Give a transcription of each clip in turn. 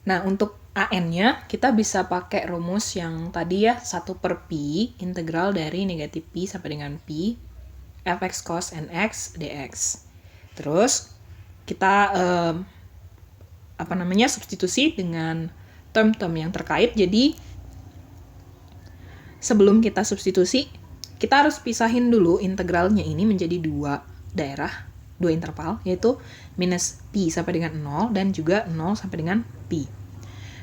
Nah, untuk AN-nya kita bisa pakai rumus yang tadi ya, 1 per Pi, integral dari negatif Pi sampai dengan Pi, fx cos nx dx. Terus, kita substitusi dengan term-term yang terkait. Jadi, sebelum kita substitusi, kita harus pisahin dulu integralnya ini menjadi dua interval, yaitu minus Pi sampai dengan 0 dan juga 0 sampai dengan Pi.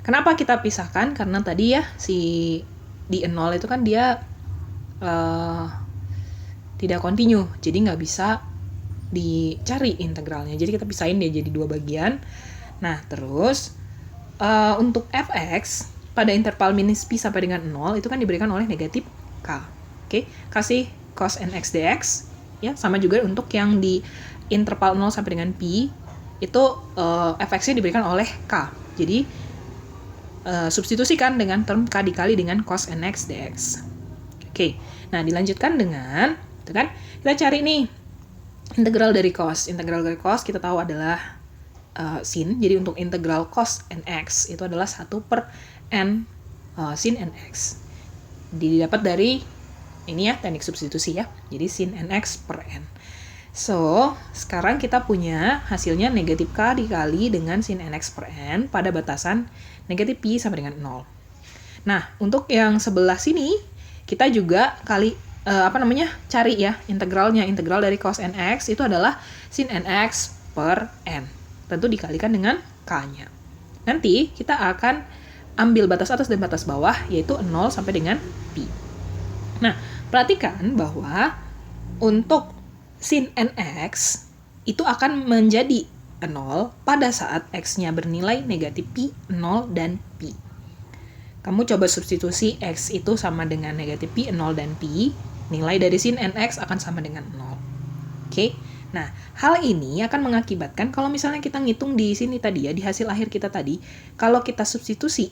Kenapa kita pisahkan? Karena tadi ya, di 0 itu kan dia tidak kontinu, jadi nggak bisa dicari integralnya. Jadi kita pisahin dia jadi dua bagian. Nah, terus untuk fx pada interval minus Pi sampai dengan 0 itu kan diberikan oleh negatif K. Oke, kasih cos nx dx. Ya, sama juga untuk yang di interval 0 sampai dengan Pi, itu fx-nya diberikan oleh K. Jadi, substitusikan dengan term K dikali dengan cos nx dx. Oke, nah dilanjutkan dengan, itu kan, kita cari nih, integral dari cos. Integral dari cos kita tahu adalah sin. Jadi untuk integral cos nx itu adalah 1 per n sin nx. Didapat dari ini ya, teknik substitusi ya. Jadi sin nx per n. So, sekarang kita punya hasilnya negatif K dikali dengan sin nx per n pada batasan negatif Pi sampai dengan 0. Nah, untuk yang sebelah sini, kita juga cari ya integralnya. Integral dari cos nx itu adalah sin nx per n. Tentu dikalikan dengan K-nya. Nanti kita akan ambil batas atas dan batas bawah, yaitu 0 sampai dengan Pi. Nah, perhatikan bahwa untuk sin nx itu akan menjadi 0 pada saat x-nya bernilai negatif Pi, 0, dan Pi. Kamu coba substitusi x itu sama dengan negatif Pi, 0, dan Pi, nilai dari sin nx akan sama dengan 0. Oke? Nah, hal ini akan mengakibatkan kalau misalnya kita ngitung di sini tadi ya, di hasil akhir kita tadi, kalau kita substitusi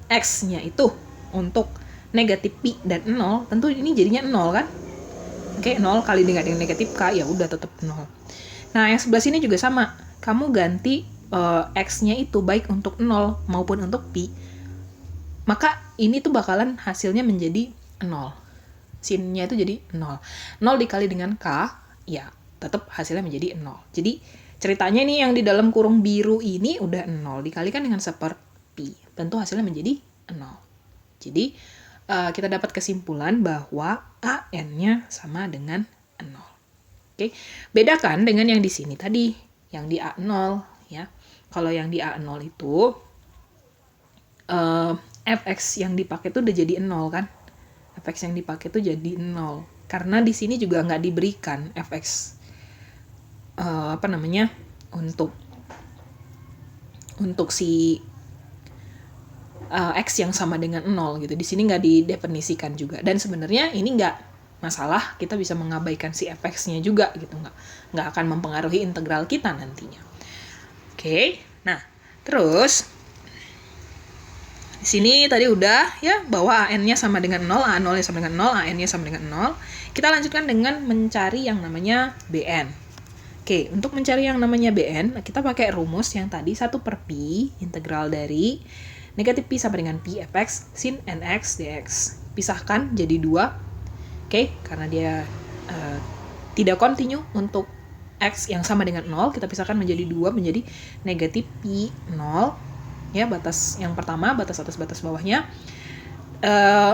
x-nya itu untuk negatif Pi dan 0, tentu ini jadinya 0 kan? Oke, 0 kali dengan negatif K, ya udah tetap 0. Nah, yang sebelah sini juga sama. Kamu ganti x-nya itu baik untuk 0 maupun untuk Pi, maka ini tuh bakalan hasilnya menjadi 0. Sin-nya itu jadi 0. 0 dikali dengan K, ya tetap hasilnya menjadi 0. Jadi, ceritanya nih yang di dalam kurung biru ini udah 0. Dikalikan dengan 1 per Pi. Tentu hasilnya menjadi 0. Jadi, kita dapat kesimpulan bahwa AN-nya sama dengan 0. Oke, bedakan dengan yang di sini tadi, yang di A0 ya. Kalau yang di A0 itu fx yang dipakai itu udah jadi 0 kan? Fx yang dipakai itu jadi 0. Karena di sini juga nggak diberikan fx untuk si x yang sama dengan 0 gitu. Di sini nggak didefinisikan juga. Dan sebenarnya ini nggak masalah, kita bisa mengabaikan si fx-nya juga gitu, nggak akan mempengaruhi integral kita nantinya. Oke, nah terus di sini tadi udah ya bahwa AN-nya sama dengan 0, A0-nya sama dengan 0, AN-nya sama dengan 0. Kita lanjutkan dengan mencari yang namanya BN. Oke, untuk mencari yang namanya BN, kita pakai rumus yang tadi 1 per Pi, integral dari negatif Pi sampai dengan Pi fx sin nx dx. Pisahkan jadi 2. Oke, karena dia tidak kontinu untuk x yang sama dengan 0, kita pisahkan menjadi 2, menjadi negatif Pi 0. Ya, batas yang pertama, batas atas, batas bawahnya.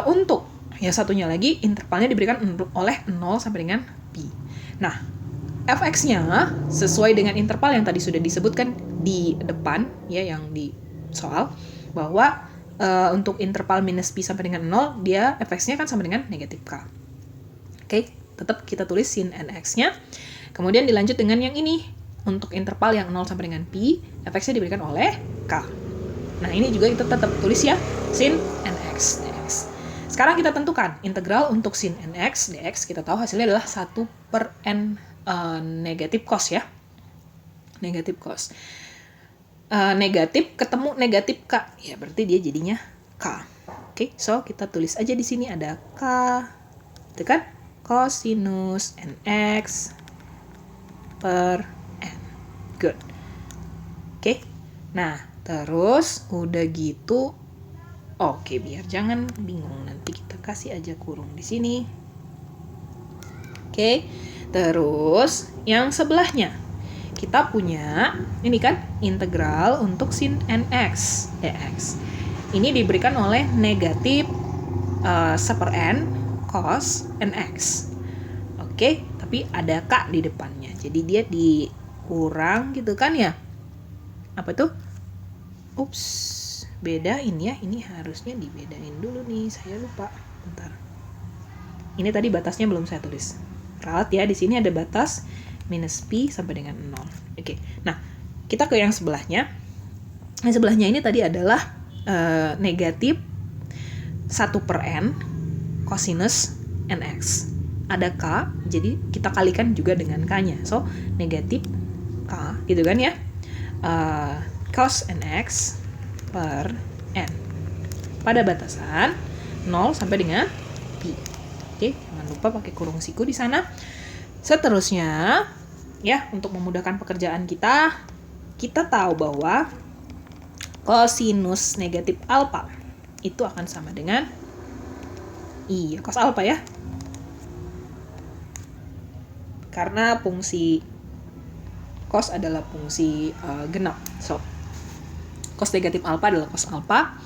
Untuk yang satunya lagi, intervalnya diberikan oleh 0 sampai dengan Pi. Nah, fx-nya sesuai dengan interval yang tadi sudah disebutkan di depan, ya, yang di soal, bahwa untuk interval minus Pi sampai dengan 0, dia fx-nya kan sama dengan negatif K. Oke, tetap kita tulis sin nx-nya. Kemudian dilanjut dengan yang ini. Untuk interval yang 0 sampai dengan Pi, fx-nya diberikan oleh K. Nah, ini juga kita tetap tulis ya, sin nx dx. Sekarang kita tentukan integral untuk sin nx dx. Kita tahu hasilnya adalah 1 per n negatif cos ya. Negatif cos. Negatif ketemu negatif K. Ya, berarti dia jadinya K. Oke, so kita tulis aja di sini ada K. Itu kan? Cosinus nx per n. Good. Oke. Nah, terus udah gitu. Oke, biar jangan bingung, nanti kita kasih aja kurung di sini. Oke. Terus yang sebelahnya kita punya ini kan integral untuk sin nx dx. Ini diberikan oleh negatif 1/n cos nx. Oke, tapi ada k di depannya. Jadi dia dikurang gitu kan ya. Apa tuh? Ups, bedain ya. Ini harusnya dibedain dulu nih. Saya lupa. Bentar. Ini tadi batasnya belum saya tulis. Ralat ya, di sini ada batas minus pi sampai dengan 0. Oke. Nah, kita ke yang sebelahnya. Yang sebelahnya ini tadi adalah negatif 1/n cosinus nx. Ada k, jadi kita kalikan juga dengan k-nya. So, negatif k, gitu kan ya. Cos nx per n. Pada batasan 0 sampai dengan pi. Oke, jangan lupa pakai kurung siku di sana. Seterusnya, ya, untuk memudahkan pekerjaan kita tahu bahwa kosinus negatif alfa itu akan sama dengan cos alfa ya. Karena fungsi cos adalah fungsi genap. So, cos negatif alfa adalah cos alfa.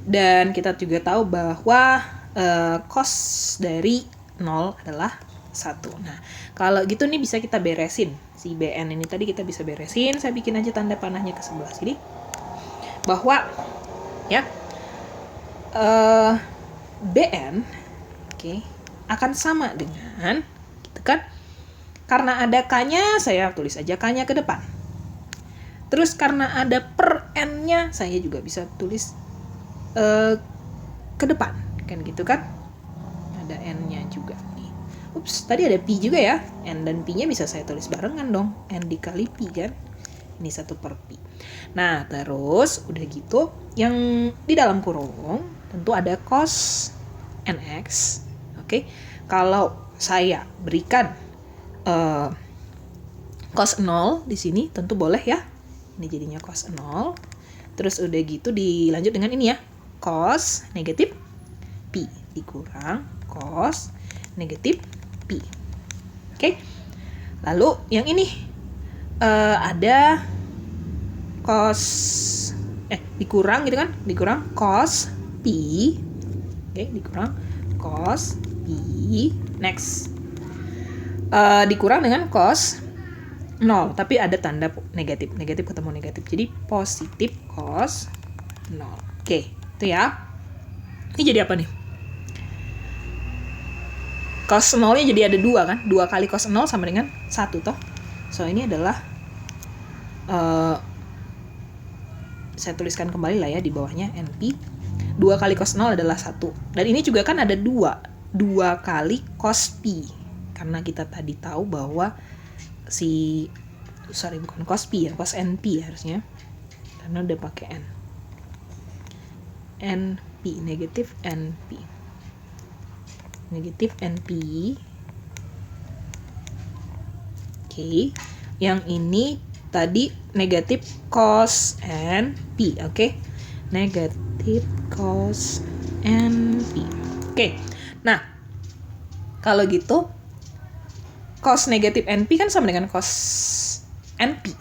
Dan kita juga tahu bahwa cos dari 0 adalah 1. Nah, kalau gitu nih bisa kita beresin. Si BN ini tadi kita bisa beresin. Saya bikin aja tanda panahnya ke sebelah sini. Bahwa ya BN akan sama dengan gitu kan. Karena ada k-nya, saya tulis aja k-nya ke depan. Terus karena ada per n-nya, saya juga bisa tulis ke depan. Kan gitu kan. Ada n-nya juga nih. Ups, tadi ada pi juga ya. N dan pi-nya bisa saya tulis barengan dong. N dikali pi kan. Ini 1 per pi. Nah, terus udah gitu, yang di dalam kurung tentu ada cos nx. Oke. Kalau saya berikan cos 0 di sini tentu boleh ya. Ini jadinya cos 0. Terus udah gitu dilanjut dengan ini ya. Cos negatif pi dikurang cos negatif pi. Oke. Lalu yang ini ada cos dikurang gitu kan? Dikurang cos pi. Oke, dikurang cos pi. Next. Dikurang dengan cos 0, tapi ada tanda negatif ketemu negatif, jadi positif cos 0. Oke, itu ya. Ini jadi apa nih? Cos 0-nya jadi ada 2 kan? 2 kali cos 0 sama dengan 1 toh. So, ini adalah saya tuliskan kembali lah ya di bawahnya NP. 2 kali cos 0 adalah 1. Dan ini juga kan ada 2 kali cos pi. Karena kita tadi tahu bahwa bukan cos pi ya, cos NP harusnya. Karena udah pakai N. NP, negatif NP. Negatif NP. Oke. Yang ini tadi negatif cos NP, oke. Negatif cos NP. Oke. Nah, kalau gitu cos negatif NP kan sama dengan cos NP.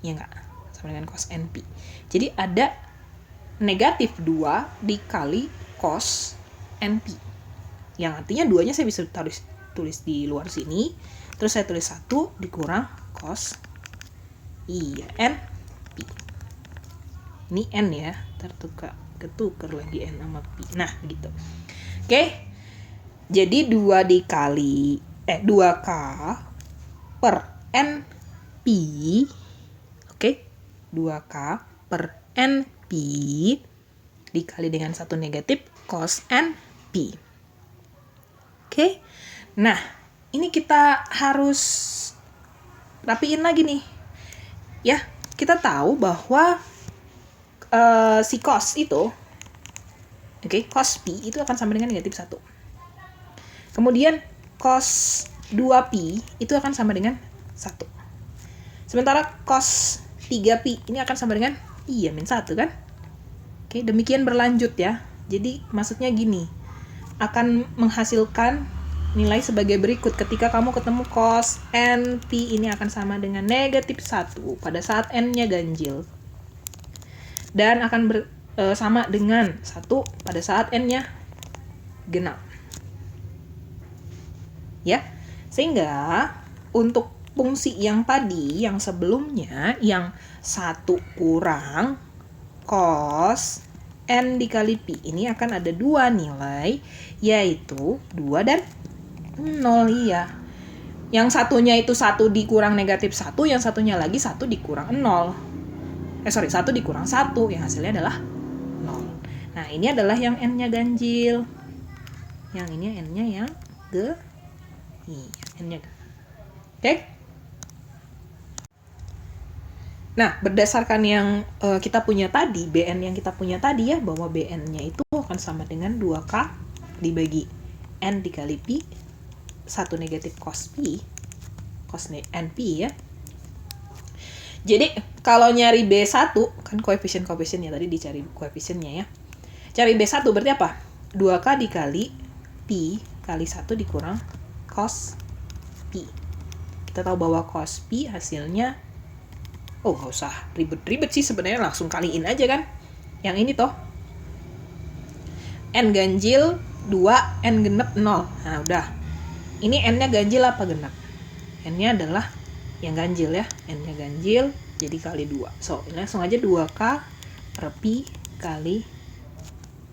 Ya enggak? Sama dengan cos NP. Jadi ada negatif 2 dikali cos NP. Yang artinya 2-nya saya bisa tulis di luar sini. Terus saya tulis 1 dikurang cos NP. Ini N ya. Ketukar lagi N sama P. Nah, gitu. Oke. Jadi 2 dikali 2K per NP. Oke. 2K per NP dikali dengan 1 negatif cos NP. Oke. Nah, ini kita harus rapiin lagi nih. Ya, kita tahu bahwa si cos itu cos P itu akan sama dengan negatif 1. Kemudian cos 2P itu akan sama dengan 1. Sementara cos 3 3pi ini akan sama dengan pi ya min 1 kan. Oke, demikian berlanjut ya. Jadi maksudnya gini, akan menghasilkan nilai sebagai berikut. Ketika kamu ketemu cos n pi ini akan sama dengan negatif 1 pada saat n-nya ganjil. Dan akan sama dengan 1 pada saat n-nya genap. Ya, sehingga untuk fungsi yang tadi, yang sebelumnya, yang 1 kurang cos n dikali pi, ini akan ada 2 nilai, yaitu 2 dan 0, iya. Yang satunya itu 1 dikurang negatif 1, yang satunya lagi 1 dikurang 0. 1 dikurang 1, yang hasilnya adalah 0. Nah, ini adalah yang n-nya ganjil. Yang ini n-nya yang n-nya. Oke? Nah, berdasarkan yang kita punya tadi, Bn yang kita punya tadi ya, bahwa Bn-nya itu akan sama dengan 2K dibagi N dikali Pi, 1 negatif cos Pi, cos NP ya. Jadi, kalau nyari B1, kan koefisien-koefisiennya tadi dicari koefisiennya ya. Cari B1 berarti apa? 2K dikali Pi kali 1 dikurang cos Pi. Kita tahu bahwa cos Pi hasilnya gak usah ribet-ribet sih sebenarnya, langsung kaliin aja kan. Yang ini toh N ganjil 2, N genep 0. Nah udah, ini N-nya ganjil apa genep? N-nya adalah yang ganjil ya, N-nya ganjil jadi kali 2. So ini langsung aja 2K per Pi kali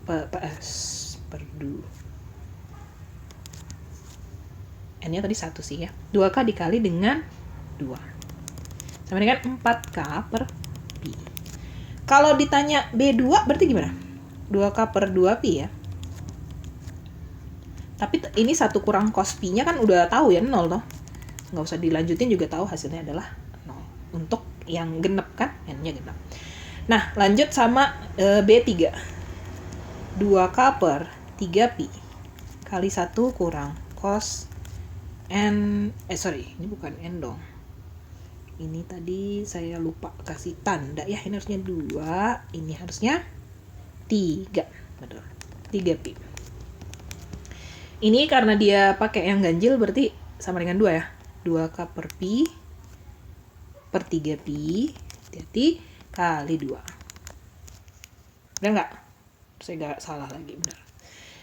PS per 2. N-nya tadi 1 sih ya, 2K dikali dengan 2 sama dengan 4K per Pi. Kalau ditanya B2 berarti gimana? 2K per 2Pi ya. Tapi ini 1 kurang cos Pi-nya kan udah tahu ya 0 toh. Nggak usah dilanjutin juga tahu hasilnya adalah 0. Untuk yang genep kan, N-nya genep. Nah, lanjut sama B3. 2K per 3Pi kali 1 kurang cos N, ini bukan N dong. Ini tadi saya lupa kasih tanda ya, ini harusnya 2, ini harusnya 3. Betul. 3Pi. Ini karena dia pakai yang ganjil berarti sama dengan 2 ya. 2K per Pi per 3Pi jadi kali 2. Benar nggak? Saya nggak salah lagi, benar.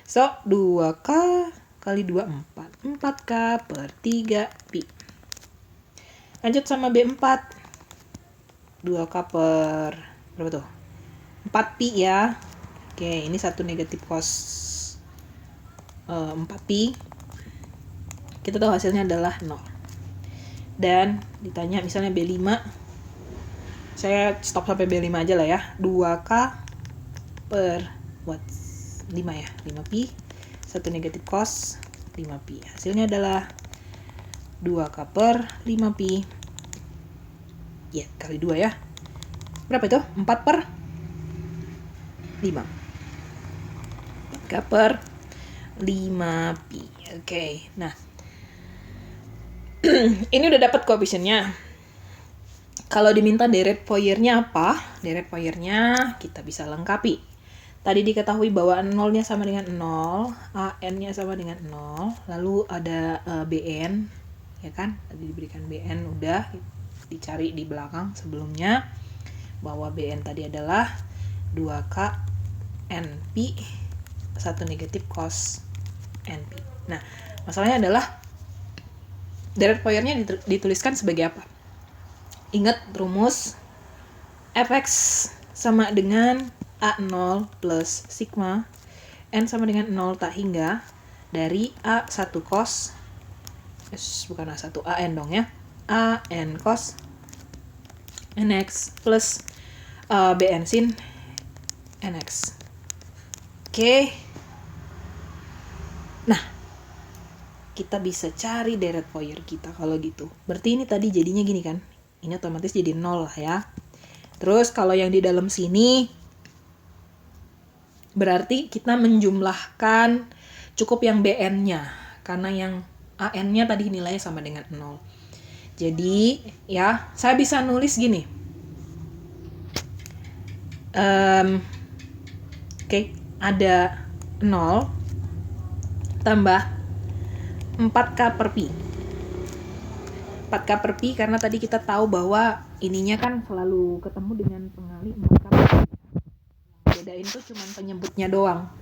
So, 2K kali 2, 4. 4K per 3Pi. Lanjut sama B4. 2K per berapa tuh? 4Pi ya. Oke, ini 1 negatif cos 4Pi. Kita tahu hasilnya adalah 0. Dan ditanya misalnya B5. Saya stop sampai B5 aja lah ya. 2K per 5 ya. 5Pi. 1 negatif cos 5Pi. Hasilnya adalah 2K per 5Pi. Ya, kali 2 ya. Berapa itu? 4 per 5. 4K per 5Pi. Oke, nah. Ini udah dapat koefisiennya. Kalau diminta deret Fourier-nya apa? Deret Fourier-nya kita bisa lengkapi. Tadi diketahui bahwa 0-nya sama dengan 0, AN-nya sama dengan 0, lalu ada BN, ya kan? Tadi diberikan BN udah dicari di belakang sebelumnya bahwa BN tadi adalah 2K NP 1 negatif cos NP. Nah, masalahnya adalah deret Fourier-nya dituliskan sebagai apa? Ingat rumus fx sama dengan A0 plus sigma N sama dengan 0 tak hingga dari A1 cos bukan A1, AN dong ya, AN cos NX plus BN sin NX. Oke. Nah, kita bisa cari deret Fourier kita kalau gitu. Berarti ini tadi jadinya gini kan, ini otomatis jadi 0 lah ya. Terus kalau yang di dalam sini berarti kita menjumlahkan cukup yang BN-nya, karena yang AN-nya tadi nilainya sama dengan 0. Jadi, ya, saya bisa nulis gini. Oke, ada 0 tambah 4K per Pi. 4K per Pi karena tadi kita tahu bahwa ininya kan selalu ketemu dengan pengali 4K per Pi. Bedain tuh cuman penyebutnya doang.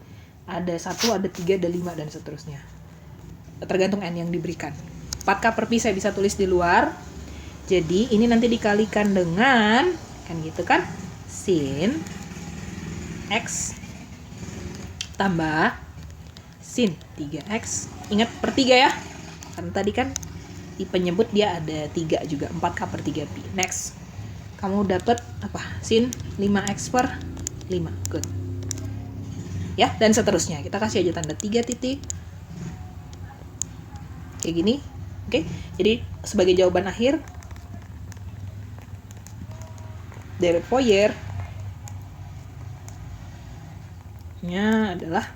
Ada 1, ada 3, ada 5, dan seterusnya. Tergantung N yang diberikan. 4K per Pi saya bisa tulis di luar. Jadi ini nanti dikalikan dengan, kan gitu kan, sin X tambah sin 3X. Ingat per 3 ya. Karena tadi kan di penyebut dia ada 3 juga, 4K per 3 Pi. Next. Kamu dapat apa? Sin 5X per 5. Good. Ya, dan seterusnya. Kita kasih aja tanda 3 titik. Kayak gini. Oke. Jadi sebagai jawaban akhir dari Fourier nya adalah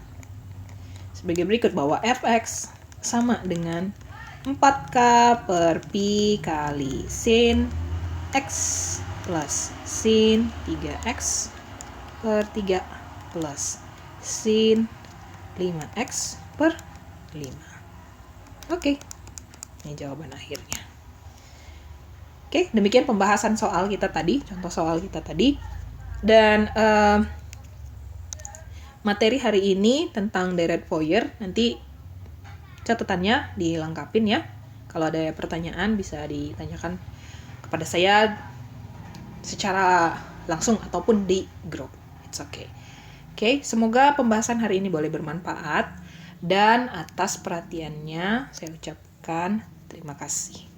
sebagai berikut, bahwa fx sama dengan 4K per Pi kali sin X plus sin 3X per 3 plus sin 5X per 5. Oke, ini jawaban akhirnya. Oke, demikian pembahasan soal kita tadi, contoh soal kita tadi. Dan materi hari ini tentang deret Fourier, nanti catatannya dilengkapin ya. Kalau ada pertanyaan bisa ditanyakan kepada saya secara langsung ataupun di grup. It's okay. Oke, semoga pembahasan hari ini boleh bermanfaat, dan atas perhatiannya saya ucapkan terima kasih.